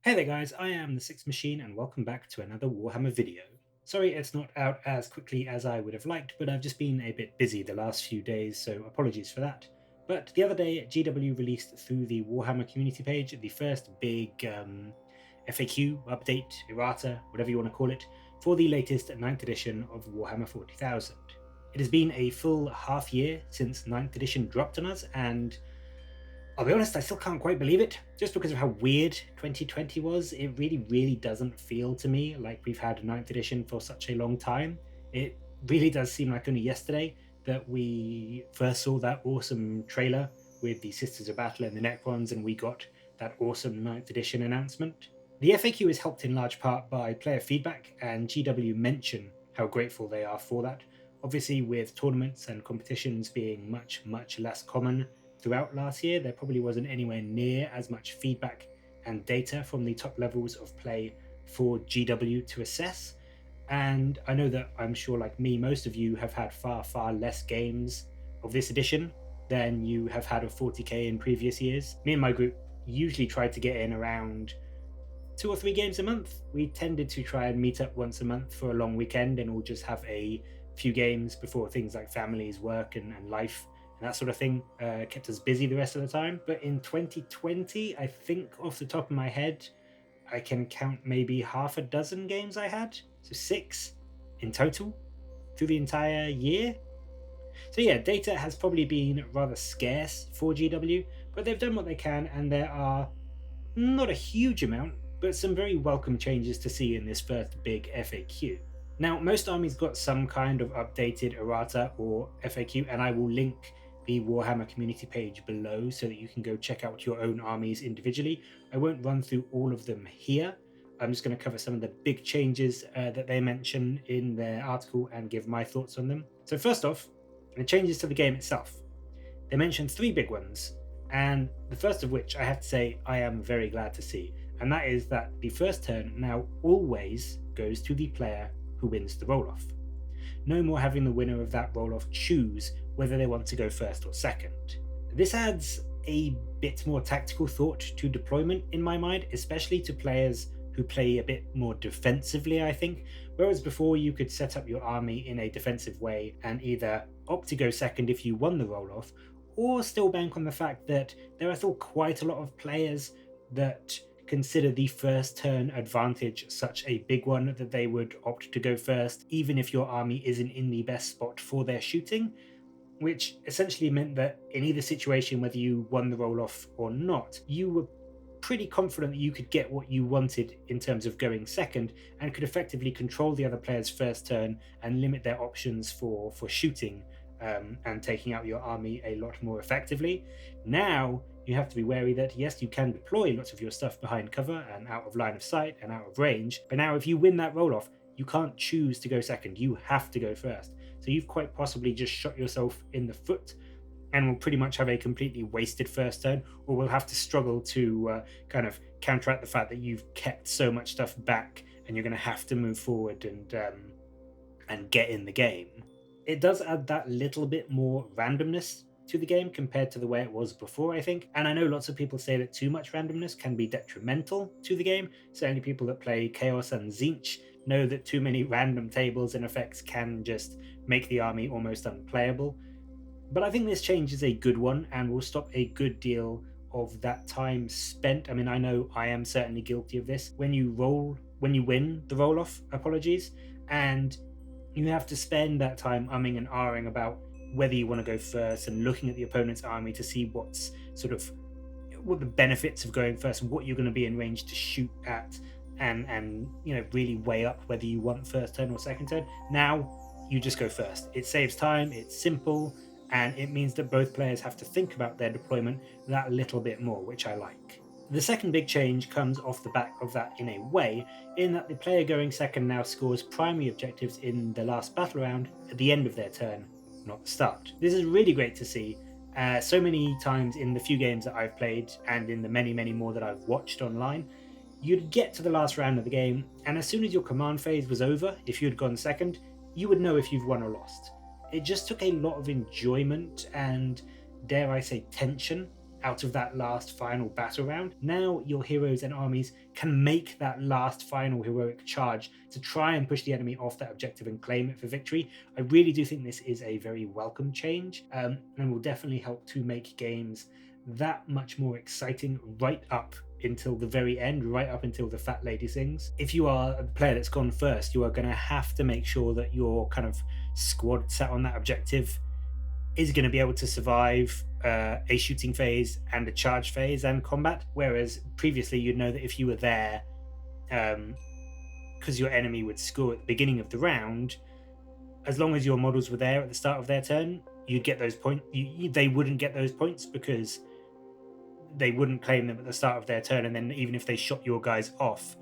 Hey there guys, I am the Sixth Machine and welcome back to another Warhammer video. Sorry it's not out as quickly as I would have liked, but I've just been a bit busy the last few days, so apologies for that. But the other day, GW released through the Warhammer community page the first big FAQ, update, errata, whatever you want to call it, for the latest 9th edition of Warhammer 40,000. It has been a full half year since 9th edition dropped on us, and I'll be honest, I still can't quite believe it. Just because of how weird 2020 was, it really doesn't feel to me like we've had 9th edition for such a long time. It really does seem like only yesterday that we first saw that awesome trailer with the Sisters of Battle and the Necrons, and we got that awesome 9th edition announcement. The FAQ is helped in large part by player feedback, and GW mention how grateful they are for that. Obviously, with tournaments and competitions being much less common throughout last year, there probably wasn't anywhere near as much feedback and data from the top levels of play for GW to assess. And I know that I'm sure, like me, most of you have had far less games of this edition than you have had of 40k in previous years. Me and my group usually tried to get in around 2 or 3 games a month. We tended to try and meet up once a month for a long weekend and we'll just have a few games before things like families, work, and life and that sort of thing kept us busy the rest of the time. But in 2020, I think off the top of my head, I can count maybe half a dozen games I had. So 6 in total through the entire year. So yeah, data has probably been rather scarce for GW, but they've done what they can, and there are not a huge amount, but some very welcome changes to see in this first big FAQ. Now, most armies got some kind of updated errata or FAQ, and I will link the Warhammer community page below so that you can go check out your own armies individually. I won't run through all of them here. I'm just going to cover some of the big changes that they mention in their article and give my thoughts on them. So first off, the changes to the game itself. They mention 3 big ones, and the first of which I have to say I am very glad to see, and that is that the first turn now always goes to the player who wins the roll-off. No more having the winner of that roll-off choose whether they want to go first or second. This adds a bit more tactical thought to deployment in my mind, especially to players who play a bit more defensively, I think. Whereas before you could set up your army in a defensive way and either opt to go second if you won the roll-off, or still bank on the fact that there are still quite a lot of players that consider the first turn advantage such a big one that they would opt to go first, even if your army isn't in the best spot for their shooting, which essentially meant that in either situation, whether you won the roll-off or not, you were pretty confident that you could get what you wanted in terms of going second and could effectively control the other player's first turn and limit their options for shooting and taking out your army a lot more effectively. Now you have to be wary that yes, you can deploy lots of your stuff behind cover and out of line of sight and out of range, but now if you win that roll-off, you can't choose to go second, you have to go first. So you've quite possibly just shot yourself in the foot and will pretty much have a completely wasted first turn, or will have to struggle to kind of counteract the fact that you've kept so much stuff back and you're going to have to move forward and get in the game. It does add that little bit more randomness to the game compared to the way it was before, I think. And I know lots of people say that too much randomness can be detrimental to the game. Certainly people that play Chaos and Tzeentch know that too many random tables and effects can just make the army almost unplayable. But I think this change is a good one and will stop a good deal of that time spent. I mean, I know I am certainly guilty of this. When you win the roll-off, apologies, and you have to spend that time umming and ahhing about whether you want to go first and looking at the opponent's army to see what the benefits of going first and what you're going to be in range to shoot at, and really weigh up whether you want first turn or second turn. Now you just go first. It saves time, it's simple, and it means that both players have to think about their deployment that little bit more, which I like. The second big change comes off the back of that in a way, in that the player going second now scores primary objectives in the last battle round at the end of their turn, not the start. This is really great to see. So many times in the few games that I've played and in the many more that I've watched online, you'd get to the last round of the game, and as soon as your command phase was over, if you'd gone second, you would know if you've won or lost. It just took a lot of enjoyment and, dare I say, tension out of that last final battle round. Now your heroes and armies can make that last final heroic charge to try and push the enemy off that objective and claim it for victory. I really do think this is a very welcome change, and will definitely help to make games that much more exciting right up until the very end, right up until the fat lady sings. If you are a player that's gone first, you are going to have to make sure that your kind of squad set on that objective is going to be able to survive a shooting phase and a charge phase and combat, whereas previously you'd know that if you were there because your enemy would score at the beginning of the round, as long as your models were there at the start of their turn, you'd get those points. They wouldn't get those points because they wouldn't claim them at the start of their turn, and then even if they shot your guys off,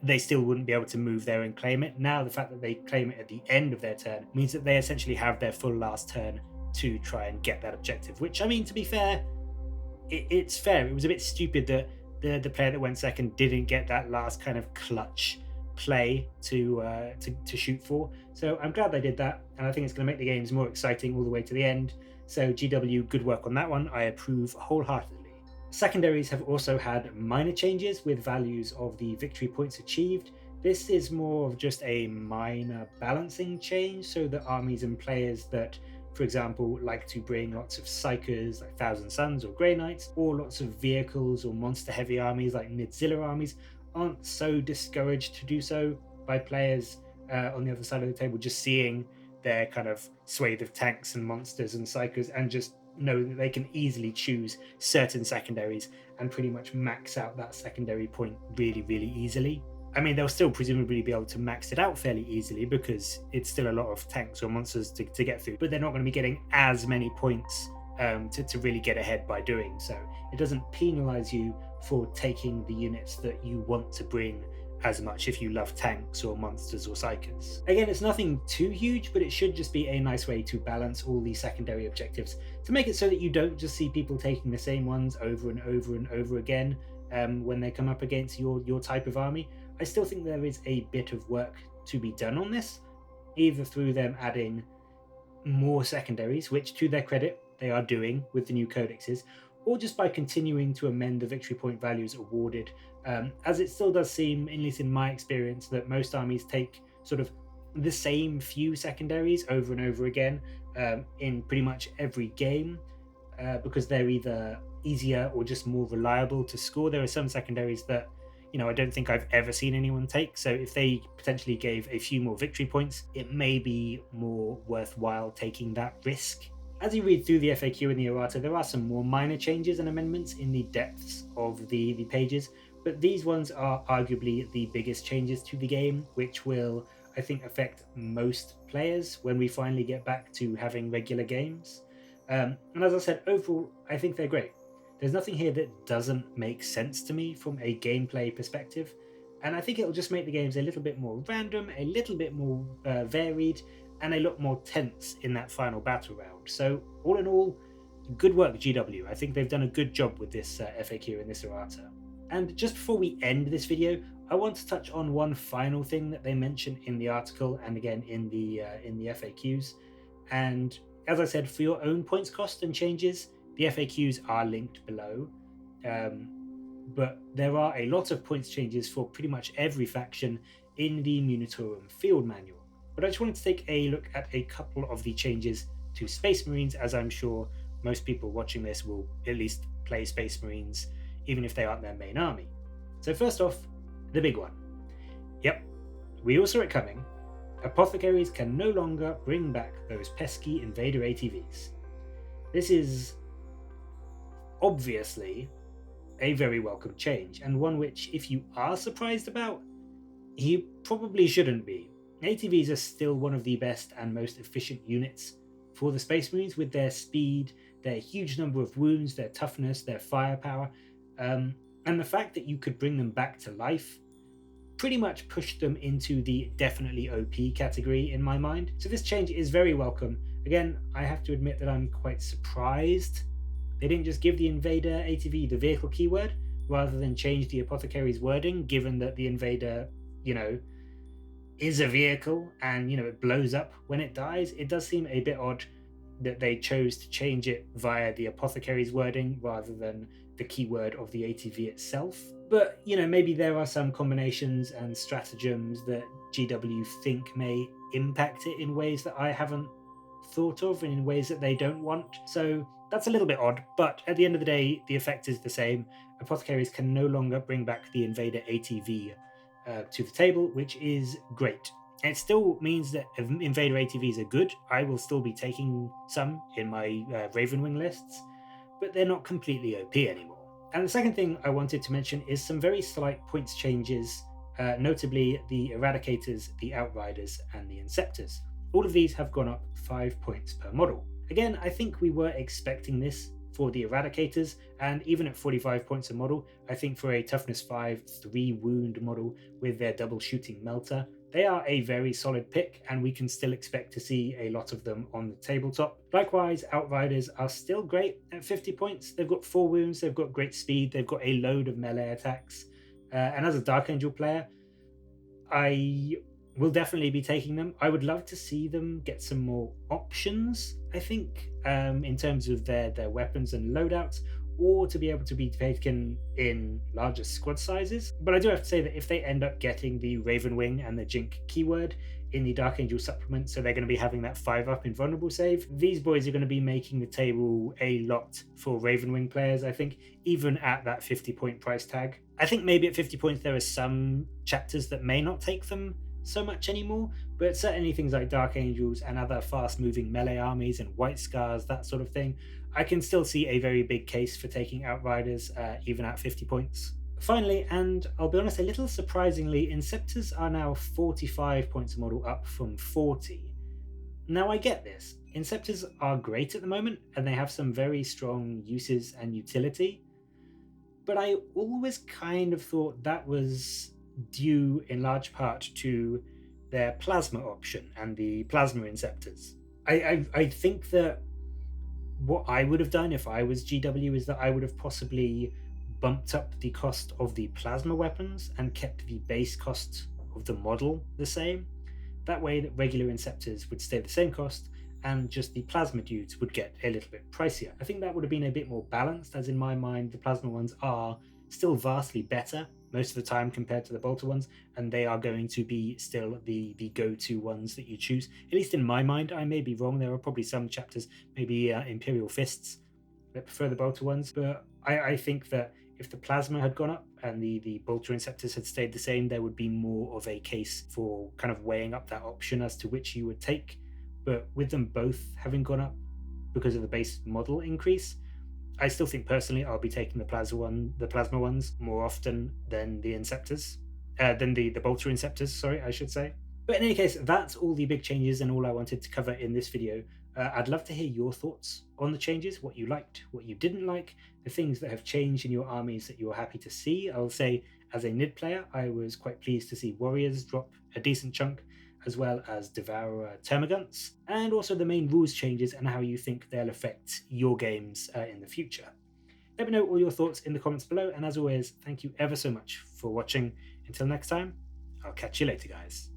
they still wouldn't be able to move there and claim it. Now the fact that they claim it at the end of their turn means that they essentially have their full last turn to try and get that objective, which, I mean, to be fair, it's fair. It was a bit stupid that the player that went second didn't get that last kind of clutch play to shoot for. So I'm glad they did that, and I think it's going to make the games more exciting all the way to the end. So GW, good work on that one. I approve wholeheartedly. Secondaries have also had minor changes with values of the victory points achieved. This is more of just a minor balancing change, so that armies and players that, for example, like to bring lots of Psychers like Thousand Suns or Grey Knights, or lots of vehicles or monster-heavy armies like Nidzilla armies, aren't so discouraged to do so by players on the other side of the table, just seeing their kind of swathe of tanks and monsters and Psychers, and just know that they can easily choose certain secondaries and pretty much max out that secondary point really, really easily. I mean, they'll still presumably be able to max it out fairly easily because it's still a lot of tanks or monsters to get through, but they're not going to be getting as many points to really get ahead by doing so. It doesn't penalize you for taking the units that you want to bring as much if you love tanks or monsters or psychers. Again, it's nothing too huge, but it should just be a nice way to balance all these secondary objectives to make it so that you don't just see people taking the same ones over and over and over again when they come up against your type of army. I still think there is a bit of work to be done on this, either through them adding more secondaries, which to their credit they are doing with the new codexes, or just by continuing to amend the victory point values awarded, as it still does seem, at least in my experience, that most armies take sort of the same few secondaries over and over again in pretty much every game, because they're either easier or just more reliable to score. There are some secondaries that, I don't think I've ever seen anyone take, so if they potentially gave a few more victory points, it may be more worthwhile taking that risk. As you read through the FAQ and the errata, there are some more minor changes and amendments in the depths of the pages, but these ones are arguably the biggest changes to the game, which will, I think, affect most players when we finally get back to having regular games. And as I said, overall, I think they're great. There's nothing here that doesn't make sense to me from a gameplay perspective, and I think it'll just make the games a little bit more random, a little bit more varied, and a lot more tense in that final battle round. So all in all, good work, GW. I think they've done a good job with this FAQ and this errata. And just before we end this video, I want to touch on one final thing that they mention in the article and again in the FAQs. And as I said, for your own points cost and changes, the FAQs are linked below. But there are a lot of points changes for pretty much every faction in the Munitorum field manual. But I just wanted to take a look at a couple of the changes to Space Marines, as I'm sure most people watching this will at least play Space Marines, even if they aren't their main army. So first off, the big one. Yep, we all saw it coming. Apothecaries can no longer bring back those pesky Invader ATVs. This is obviously a very welcome change, and one which, if you are surprised about, you probably shouldn't be. ATVs are still one of the best and most efficient units for the Space Marines, with their speed, their huge number of wounds, their toughness, their firepower, and the fact that you could bring them back to life pretty much pushed them into the definitely OP category in my mind. So this change is very welcome. Again, I have to admit that I'm quite surprised they didn't just give the Invader ATV the vehicle keyword rather than change the Apothecary's wording, given that the Invader, is a vehicle and, it blows up when it dies. It does seem a bit odd that they chose to change it via the apothecary's wording rather than the keyword of the ATV itself. But, maybe there are some combinations and stratagems that GW think may impact it in ways that I haven't thought of and in ways that they don't want. So that's a little bit odd, but at the end of the day, the effect is the same. Apothecaries can no longer bring back the Invader ATV to the table, which is great. It still means that Invader ATVs are good. I will still be taking some in my Ravenwing lists, but they're not completely OP anymore. And the second thing I wanted to mention is some very slight points changes, notably the Eradicators, the Outriders, and the Inceptors. All of these have gone up 5 points per model. Again, I think we were expecting this for the Eradicators, and even at 45 points a model, I think for a toughness 5, 3 wound model with their double shooting melter, they are a very solid pick, and we can still expect to see a lot of them on the tabletop. Likewise, Outriders are still great at 50 points. They've got 4 wounds, they've got great speed, they've got a load of melee attacks. And as a Dark Angel player, I will definitely be taking them. I would love to see them get some more options, I think, in terms of their weapons and loadouts, or to be able to be taken in larger squad sizes. But I do have to say that if they end up getting the Ravenwing and the Jink keyword in the Dark Angel supplement, so they're going to be having that 5-up invulnerable save, these boys are going to be making the table a lot for Ravenwing players, I think, even at that 50-point price tag. I think maybe at 50 points there are some chapters that may not take them so much anymore, but certainly things like Dark Angels and other fast-moving melee armies and White Scars, that sort of thing, I can still see a very big case for taking Outriders even at 50 points. Finally, and I'll be honest, a little surprisingly, Inceptors are now 45 points a model, up from 40. Now I get this. Inceptors are great at the moment, and they have some very strong uses and utility, but I always kind of thought that was due in large part to their plasma option and the plasma Inceptors. I think that what I would have done if I was GW is that I would have possibly bumped up the cost of the plasma weapons and kept the base cost of the model the same. That way that regular Inceptors would stay the same cost and just the plasma dudes would get a little bit pricier. I think that would have been a bit more balanced, as in my mind the plasma ones are still vastly better most of the time compared to the bolter ones, and they are going to be still the go-to ones that you choose, at least in my mind. I may be wrong, there are probably some chapters, maybe Imperial Fists, that prefer the bolter ones, but I think that if the plasma had gone up and the bolter Inceptors had stayed the same, there would be more of a case for kind of weighing up that option as to which you would take. But with them both having gone up because of the base model increase, I still think personally I'll be taking the plasma ones more often than the Inceptors, than the bolter Inceptors, sorry, I should say. But in any case, that's all the big changes and all I wanted to cover in this video. I'd love to hear your thoughts on the changes, what you liked, what you didn't like, the things that have changed in your armies that you're happy to see. I'll say, as a NID player, I was quite pleased to see Warriors drop a decent chunk, as well as Devourer Termagants, and also the main rules changes and how you think they'll affect your games in the future. Let me know all your thoughts in the comments below, and as always, thank you ever so much for watching. Until next time, I'll catch you later, guys.